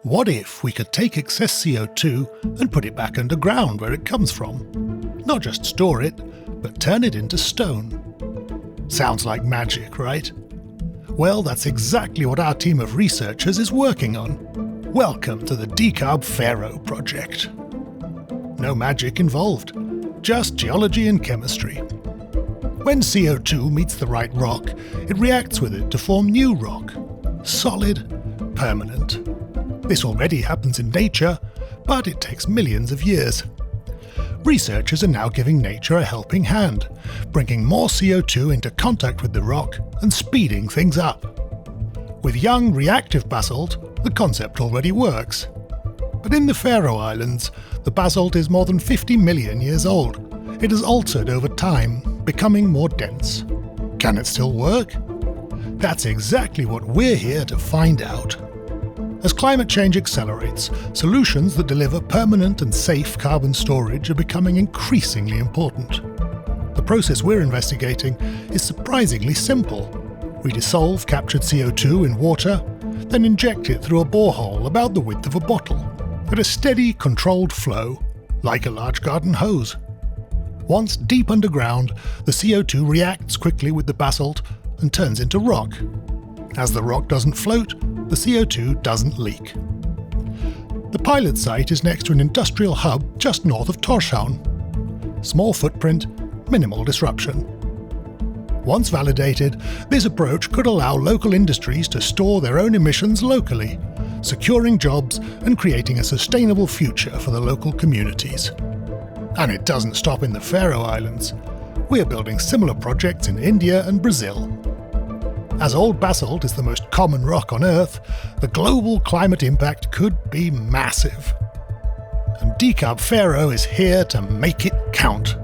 What if we could take excess CO2 and put it back underground where it comes from? Not just store it, but turn it into stone. Sounds like magic, right? Well, that's exactly what our team of researchers is working on. Welcome to the DecarbFaroe project. No magic involved, just geology and chemistry. When CO2 meets the right rock, it reacts with it to form new rock. Solid, permanent. This already happens in nature, but it takes millions of years. Researchers are now giving nature a helping hand, bringing more CO2 into contact with the rock and speeding things up. With young reactive basalt, the concept already works. But in the Faroe Islands, the basalt is more than 50 million years old. It has altered over time, becoming more dense. Can it still work? That's exactly what we're here to find out. As climate change accelerates, solutions that deliver permanent and safe carbon storage are becoming increasingly important. The process we're investigating is surprisingly simple. We dissolve captured CO2 in water, then inject it through a borehole about the width of a bottle, at a steady, controlled flow, like a large garden hose. Once deep underground, the CO2 reacts quickly with the basalt and turns into rock. As the rock doesn't float, the CO2 doesn't leak. The pilot site is next to an industrial hub just north of Thorsteinsson. Small footprint, minimal disruption. Once validated, this approach could allow local industries to store their own emissions locally, securing jobs and creating a sustainable future for the local communities. And it doesn't stop in the Faroe Islands. We're building similar projects in India and Brazil. As old basalt is the most common rock on Earth, the global climate impact could be massive. And DecarbFaroe is here to make it count.